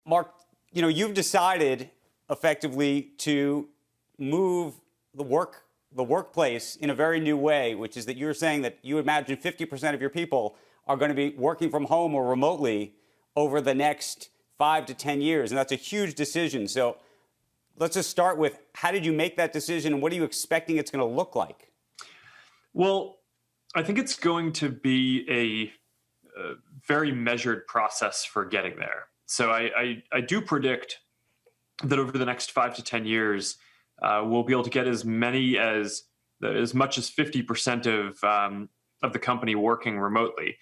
Mark, you've decided effectively to move the workplace in a very new way, which is that you're saying that you imagine 50% of your people are going to be working from home or remotely over the next 5 to 10 years. And that's a huge decision. So let's just start with, how did you make that decision and what are you expecting it's going to look like? Well, I think it's going to be a very measured process for getting there. So I do predict that over the next 5 to 10 years, we'll be able to get as much as 50% of the company working remotely.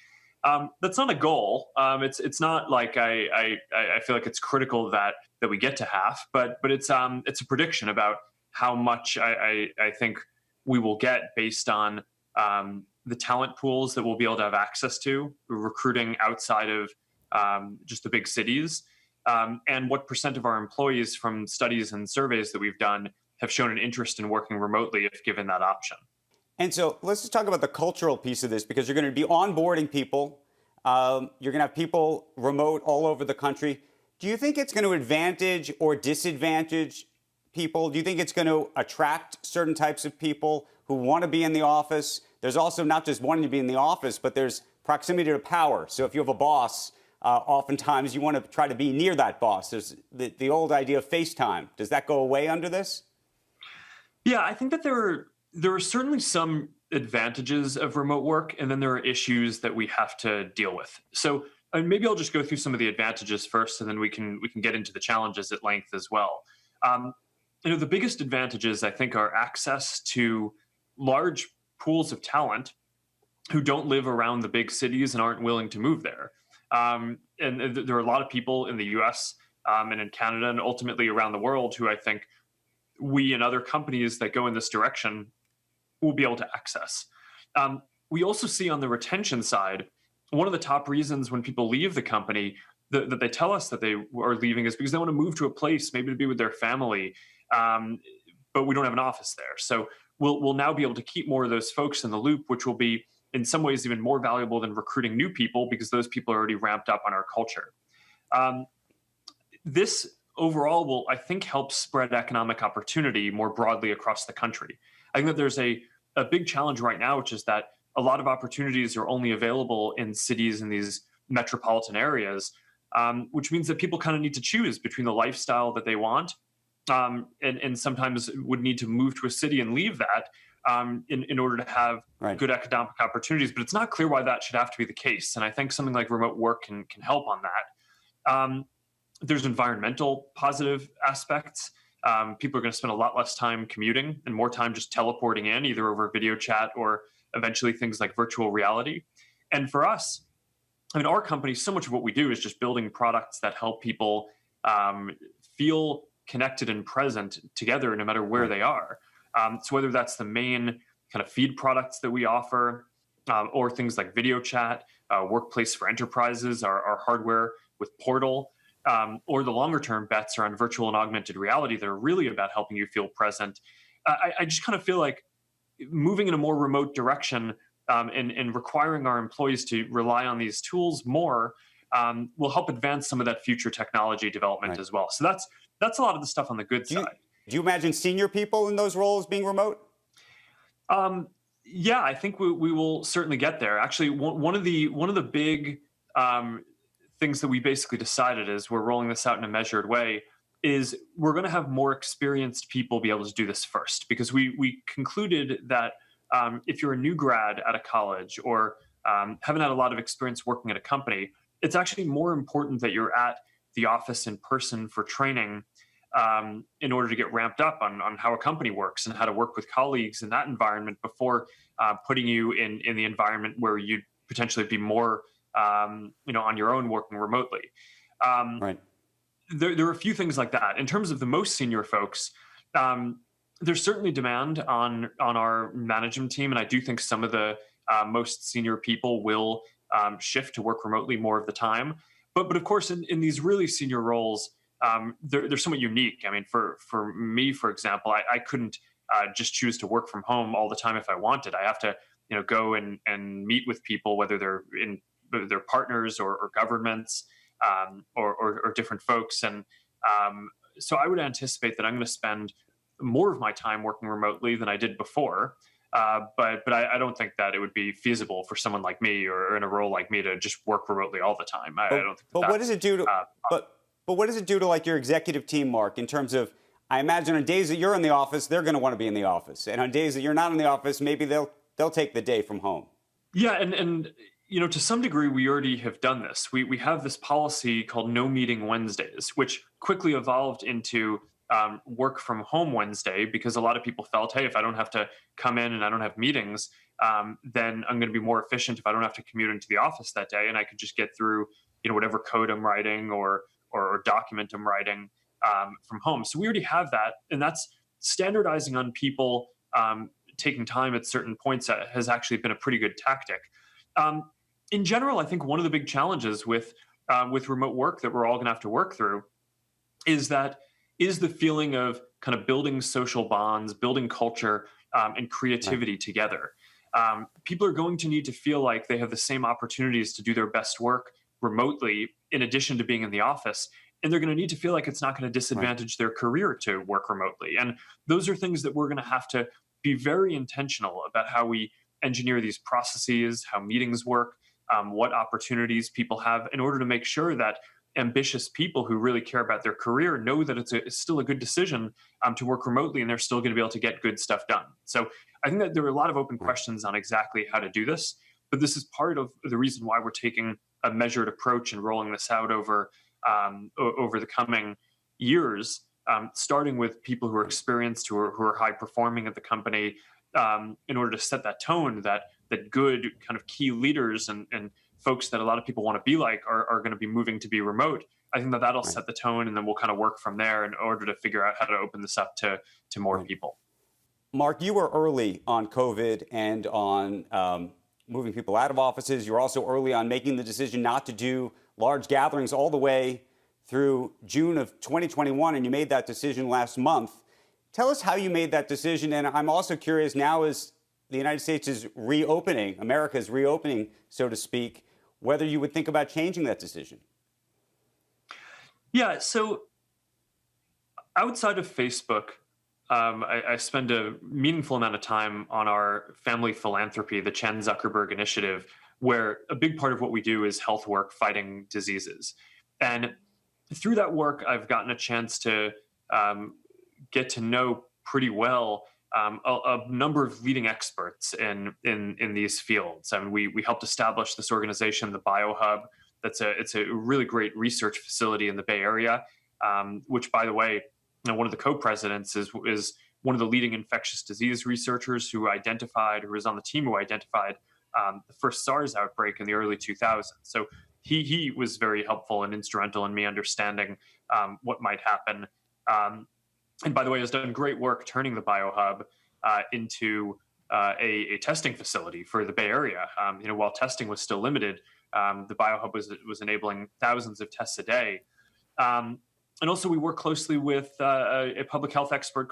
That's not a goal. It's not like I feel like it's critical that we get to half, but it's a prediction about how much I think we will get based on the talent pools that we'll be able to have access to, recruiting outside of just the big cities, and what percent of our employees from studies and surveys that we've done have shown an interest in working remotely if given that option. And so let's just talk about the cultural piece of this, because you're going to be onboarding people. You're going to have people remote all over the country. Do you think it's going to advantage or disadvantage people? Do you think it's going to attract certain types of people who want to be in the office? There's also not just wanting to be in the office, but there's proximity to power. So if you have a boss, oftentimes you want to try to be near that boss. There's the old idea of FaceTime. Does that go away under this? Yeah, I think that there are certainly some advantages of remote work, and then there are issues that we have to deal with. So maybe I'll just go through some of the advantages first, and then we can get into the challenges at length as well. The biggest advantages, I think, are access to large pools of talent who don't live around the big cities and aren't willing to move there. And there are a lot of people in the US and in Canada and ultimately around the world who I think we and other companies that go in this direction will be able to access. We also see on the retention side, one of the top reasons when people leave the company that they tell us that they are leaving is because they want to move to a place, maybe to be with their family, but we don't have an office there. So we'll now be able to keep more of those folks in the loop, which will be in some ways even more valuable than recruiting new people because those people are already ramped up on our culture. This overall will, I think, help spread economic opportunity more broadly across the country. I think that there's a big challenge right now, which is that a lot of opportunities are only available in cities in these metropolitan areas, which means that people kind of need to choose between the lifestyle that they want and sometimes would need to move to a city and leave that in order to have good economic opportunities. But it's not clear why that should have to be the case. And I think something like remote work can help on that. There's environmental positive aspects. People are going to spend a lot less time commuting and more time just teleporting in, either over video chat or eventually things like virtual reality. And for us, our company, so much of what we do is just building products that help people feel connected and present together no matter where they are. So whether that's the main kind of feed products that we offer or things like video chat, Workplace for Enterprises, our hardware with Portal, or the longer term bets are on virtual and augmented reality that are really about helping you feel present. I just kind of feel like moving in a more remote direction and requiring our employees to rely on these tools more will help advance some of that future technology development as well. So that's a lot of the stuff on the good side. Do you imagine senior people in those roles being remote? Yeah, I think we will certainly get there. Actually, one of the big things that we basically decided as we're rolling this out in a measured way is we're going to have more experienced people be able to do this first, because we concluded that if you're a new grad at a college or haven't had a lot of experience working at a company, it's actually more important that you're at the office in person for training in order to get ramped up on how a company works and how to work with colleagues in that environment before putting you in the environment where you'd potentially be more on your own working remotely. There are a few things like that. In terms of the most senior folks, there's certainly demand on our management team, and I do think some of the most senior people will shift to work remotely more of the time. But of course, in these really senior roles, they're somewhat unique. I mean, for me, for example, I couldn't just choose to work from home all the time if I wanted. I have to go and meet with people, whether they're partners or governments, or different folks. And so I would anticipate that I'm going to spend more of my time working remotely than I did before. But I don't think that it would be feasible for someone like me or in a role like me to just work remotely all the time. I don't think But what does that's it do to but what does it do to like your executive team, Mark, in terms of I imagine on days that you're in the office, they're going to want to be in the office, and on days that you're not in the office, maybe they'll take the day from home. Yeah, and to some degree, we already have done this. We have this policy called No Meeting Wednesdays, which quickly evolved into work from home Wednesday, because a lot of people felt, hey, if I don't have to come in and I don't have meetings, then I'm going to be more efficient if I don't have to commute into the office that day, and I could just get through whatever code I'm writing or document I'm writing from home. So we already have that, and that's standardizing on people taking time at certain points has actually been a pretty good tactic. In general, I think one of the big challenges with remote work that we're all going to have to work through is the feeling of kind of building social bonds, building culture, and creativity together. People are going to need to feel like they have the same opportunities to do their best work remotely, in addition to being in the office. And they're going to need to feel like it's not going to disadvantage their career to work remotely. And those are things that we're going to have to be very intentional about how we engineer these processes, how meetings work, what opportunities people have, in order to make sure that ambitious people who really care about their career know that it's still a good decision to work remotely, and they're still going to be able to get good stuff done. So I think that there are a lot of open questions on exactly how to do this, but this is part of the reason why we're taking a measured approach and rolling this out over the coming years, starting with people who are experienced, who are high performing at the company, in order to set that tone that good kind of key leaders and folks that a lot of people want to be like are going to be moving to be remote. I think that'll set the tone, and then we'll kind of work from there in order to figure out how to open this up to more people. Mark, you were early on COVID and on moving people out of offices. You were also early on making the decision not to do large gatherings all the way through June of 2021, and you made that decision last month. Tell us how you made that decision, and I'm also curious now as the United States is reopening, America is reopening, so to speak, whether you would think about changing that decision. Yeah, so outside of Facebook, I spend a meaningful amount of time on our family philanthropy, the Chen Zuckerberg Initiative, where a big part of what we do is health work fighting diseases. And through that work, I've gotten a chance to get to know pretty well a number of leading experts in these fields. I mean, we helped establish this organization, the BioHub. It's a really great research facility in the Bay Area, which, by the way, one of the co-presidents is one of the leading infectious disease researchers who was on the team who identified the first SARS outbreak in the early 2000s. So he was very helpful and instrumental in me understanding what might happen. And by the way, has done great work turning the BioHub into a testing facility for the Bay Area. While testing was still limited, the BioHub was enabling thousands of tests a day. And also, we work closely with a public health expert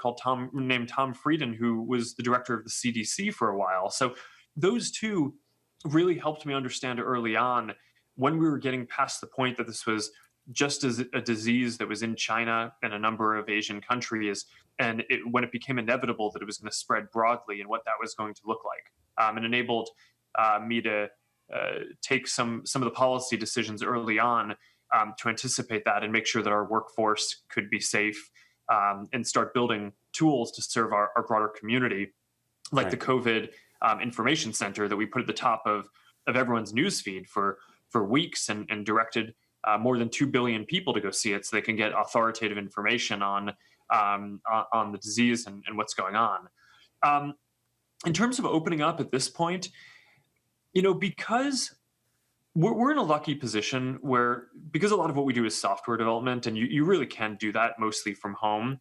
named Tom Frieden, who was the director of the CDC for a while. So those two really helped me understand early on, when we were getting past the point that this was just as a disease that was in China and a number of Asian countries, and when it became inevitable that it was going to spread broadly, and what that was going to look like. It enabled me to take some of the policy decisions early on to anticipate that and make sure that our workforce could be safe, and start building tools to serve our broader community, like the COVID information center that we put at the top of everyone's newsfeed for weeks, and directed more than 2 billion people to go see it, so they can get authoritative information on the disease and what's going on. In terms of opening up at this point, because we're in a lucky position because a lot of what we do is software development, and you really can do that mostly from home.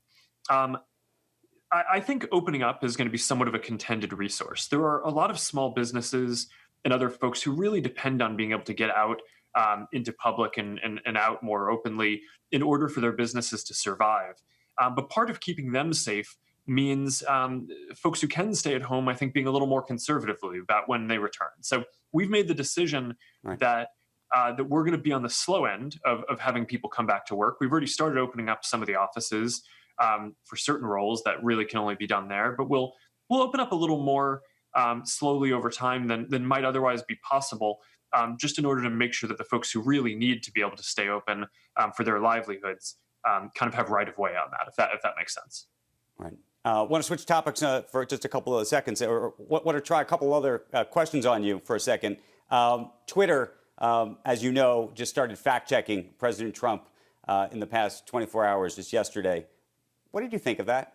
I think opening up is going to be somewhat of a contended resource. There are a lot of small businesses and other folks who really depend on being able to get out into public and out more openly in order for their businesses to survive. But part of keeping them safe means folks who can stay at home, I think, being a little more conservative about when they return. So we've made the decision that that we're going to be on the slow end of having people come back to work. We've already started opening up some of the offices for certain roles that really can only be done there, but we'll open up a little more slowly over time than might otherwise be possible, just in order to make sure that the folks who really need to be able to stay open for their livelihoods kind of have right of way on that, if that makes sense. Right. Want to switch topics for just a couple of seconds, or want to try a couple other questions on you for a second. Twitter, as you know, just started fact-checking President Trump in the past 24 hours, just yesterday. What did you think of that?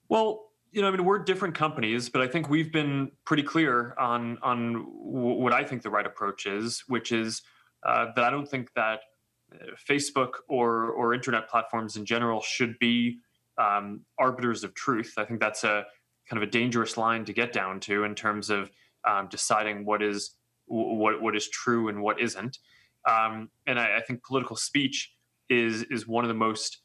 Well, I mean, we're different companies, but I think we've been pretty clear on what I think the right approach is, which is that I don't think that Facebook or internet platforms in general should be arbiters of truth. I think that's a kind of a dangerous line to get down to in terms of deciding what is true and what isn't. And I think political speech is one of the most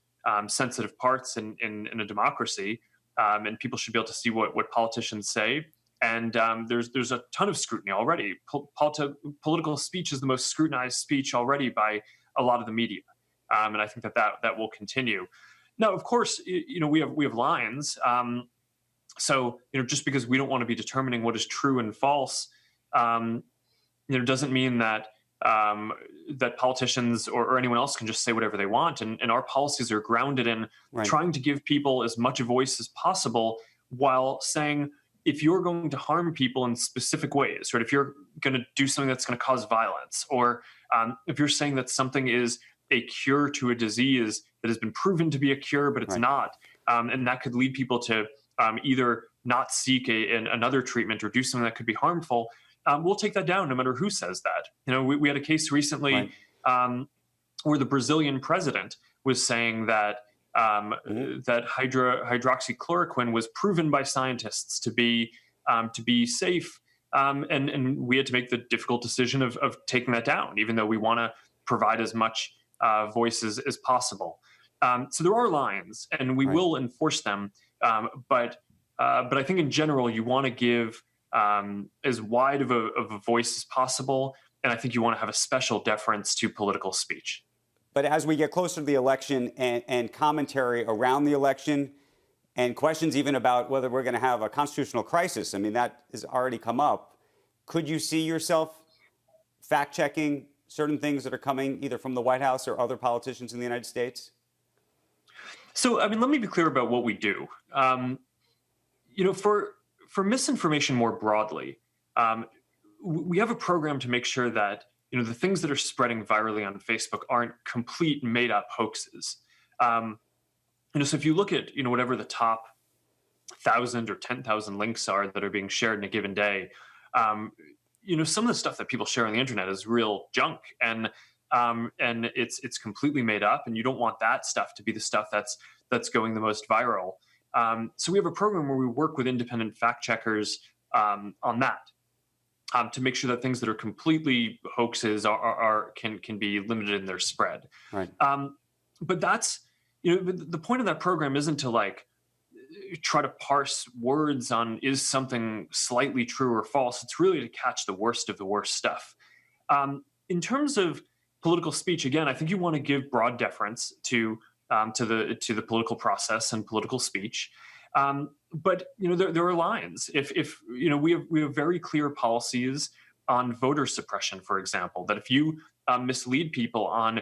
sensitive parts in a democracy, and people should be able to see what politicians say. And there's a ton of scrutiny already. Political speech is the most scrutinized speech already by a lot of the media, and I think that will continue. Now, of course, we have lines. So just because we don't want to be determining what is true and false, doesn't mean that that politicians or anyone else can just say whatever they want. And our policies are grounded in trying to give people as much a voice as possible, while saying, if you're going to harm people in specific ways, right? If you're going to do something that's going to cause violence, or if you're saying that something is a cure to a disease that has been proven to be a cure, but it's not, and that could lead people to either not seek another treatment or do something that could be harmful, we'll take that down no matter who says that. We had a case recently where the Brazilian president was saying that that hydroxychloroquine was proven by scientists to be safe, and we had to make the difficult decision of taking that down, even though we want to provide as much voices as possible. So there are lines, and we will enforce them. But I think in general, you want to give as wide of a voice as possible, and I think you want to have a special deference to political speech. But as we get closer to the election and commentary around the election and questions even about whether we're going to have a constitutional crisis, I mean, that has already come up. Could you see yourself fact-checking certain things that are coming either from the White House or other politicians in the United States? So, I mean, let me be clear about what we do. For misinformation more broadly, we have a program to make sure that the things that are spreading virally on Facebook aren't complete made-up hoaxes. So if you look at whatever the top 1,000 or 10,000 links are that are being shared in a given day, some of the stuff that people share on the internet is real junk, and it's completely made up, and you don't want that stuff to be the stuff that's going the most viral. So we have a program where we work with independent fact checkers on that. To make sure that things that are completely hoaxes can be limited in their spread. Right. But that's the point of that program isn't to try to parse words on is something slightly true or false. It's really to catch the worst of the worst stuff. In terms of political speech, again, I think you want to give broad deference to the political process and political speech. But there are lines. If we have very clear policies on voter suppression, for example, that if you mislead people on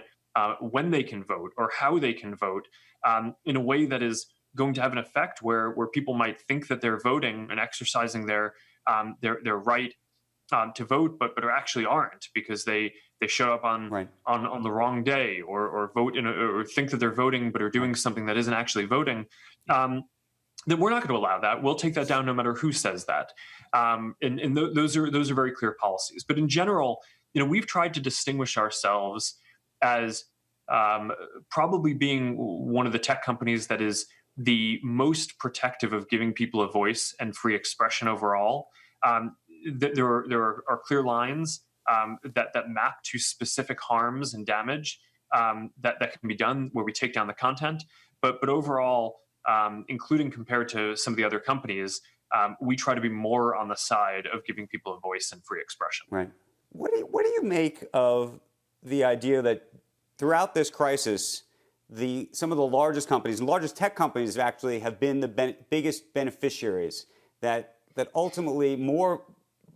when they can vote or how they can vote in a way that is going to have an effect where people might think that they're voting and exercising their right to vote, but actually aren't, because they show up on the wrong day or vote or think that they're voting but are doing something that isn't actually voting. Then we're not going to allow that. We'll take that down no matter who says that. And those are very clear policies. But in general, we've tried to distinguish ourselves as probably being one of the tech companies that is the most protective of giving people a voice and free expression overall. There are clear lines that map to specific harms and damage that can be done where we take down the content. But overall, including compared to some of the other companies, we try to be more on the side of giving people a voice and free expression. Right. What do you make of the idea that throughout this crisis, some of the largest companies and largest tech companies actually have been the biggest beneficiaries? That ultimately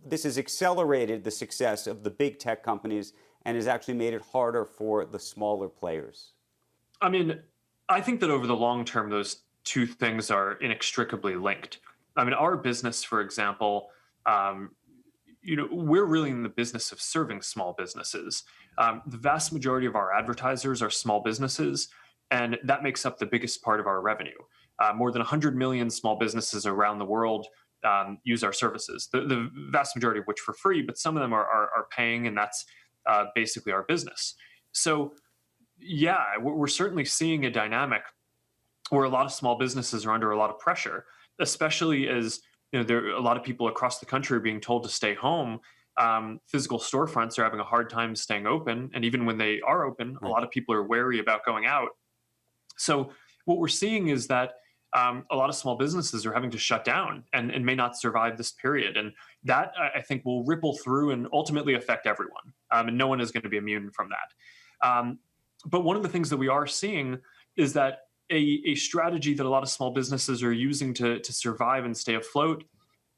this has accelerated the success of the big tech companies and has actually made it harder for the smaller players. I mean, I think that over the long term, those two things are inextricably linked. I mean, our business, for example, we're really in the business of serving small businesses. The vast majority of our advertisers are small businesses, and that makes up the biggest part of our revenue. More than 100 million small businesses around the world use our services, the vast majority of which for free, but some of them are paying, and that's basically our business. So, yeah, we're certainly seeing a dynamic where a lot of small businesses are under a lot of pressure, especially as there a lot of people across the country are being told to stay home. Physical storefronts are having a hard time staying open, and even when they are open, a lot of people are wary about going out. So what we're seeing is that a lot of small businesses are having to shut down and may not survive this period, and that I think will ripple through and ultimately affect everyone, and no one is going to be immune from that. But one of the things that we are seeing is that a strategy that a lot of small businesses are using to survive and stay afloat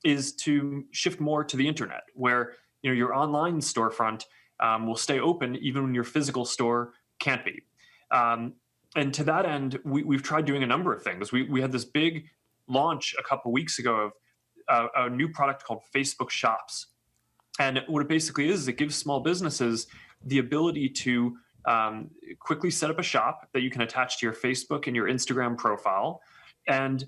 is to shift more to the internet, where your online storefront will stay open even when your physical store can't be. And to that end, we've tried doing a number of things. We had this big launch a couple weeks ago of a new product called Facebook Shops. And what it basically is it gives small businesses the ability to quickly set up a shop that you can attach to your Facebook and your Instagram profile. And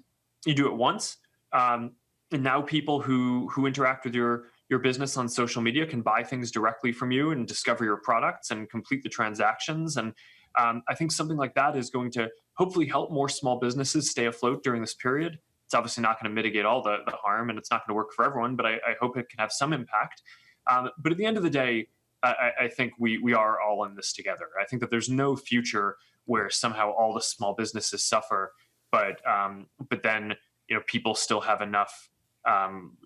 you do it once. And now people who interact with your business on social media can buy things directly from you and discover your products and complete the transactions. And I think something like that is going to hopefully help more small businesses stay afloat during this period. It's obviously not going to mitigate all the harm, and it's not going to work for everyone, but I hope it can have some impact. But at the end of the day, I think we are all in this together. I think that there's no future where somehow all the small businesses suffer, but then people still have enough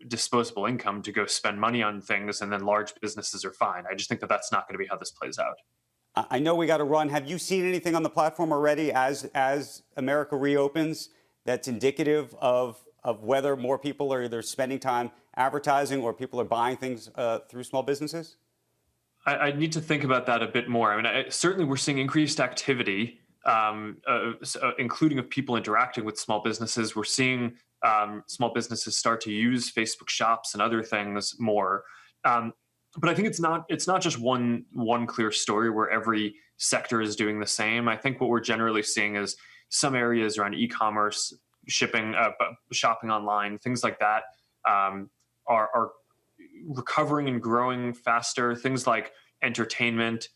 disposable income to go spend money on things, and then large businesses are fine. I just think that that's not going to be how this plays out. I know we got to run. Have you seen anything on the platform already as America reopens that's indicative of whether more people are either spending time advertising or people are buying things through small businesses? I need to think about that a bit more. I mean, certainly we're seeing increased activity, including of people interacting with small businesses. We're seeing small businesses start to use Facebook Shops and other things more. But I think it's not just one clear story where every sector is doing the same. I think what we're generally seeing is some areas around e-commerce, shipping, shopping online, things like that are recovering and growing faster. Things like entertainment,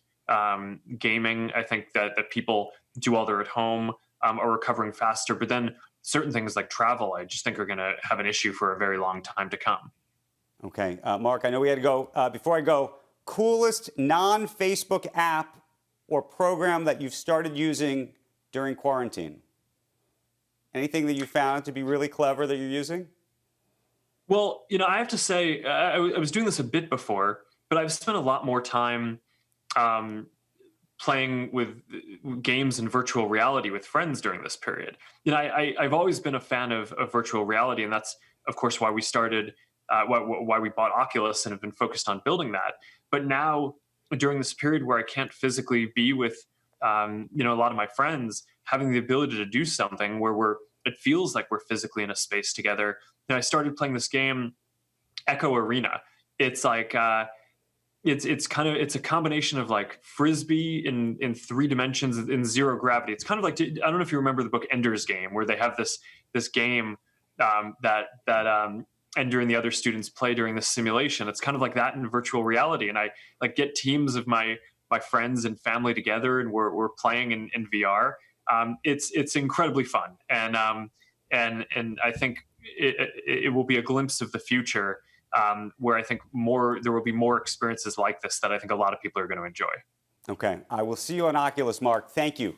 gaming, I think that people do while they're at home are recovering faster. But then certain things like travel, I just think are going to have an issue for a very long time to come. Okay. Mark, I know we had to go. Before I go, coolest non-Facebook app or program that you've started using during quarantine? Anything that you found to be really clever that you're using? Well, I have to say, I was doing this a bit before, but I've spent a lot more time playing with games and virtual reality with friends during this period. I've always been a fan of virtual reality, and that's, of course, why we started, why we bought Oculus and have been focused on building that. But now, during this period where I can't physically be with, a lot of my friends, having the ability to do something where it feels like we're physically in a space together. I started playing this game, Echo Arena. It's like it's a combination of like Frisbee in 3 dimensions in zero gravity. It's kind of like, I don't know if you remember the book Ender's Game, where they have this game that Ender and the other students play during this simulation. It's kind of like that in virtual reality, and I like get teams of my friends and family together, and we're playing in VR. It's incredibly fun, and I think it will be a glimpse of the future, where I think there will be more experiences like this that I think a lot of people are going to enjoy. Okay, I will see you on Oculus, Mark. Thank you.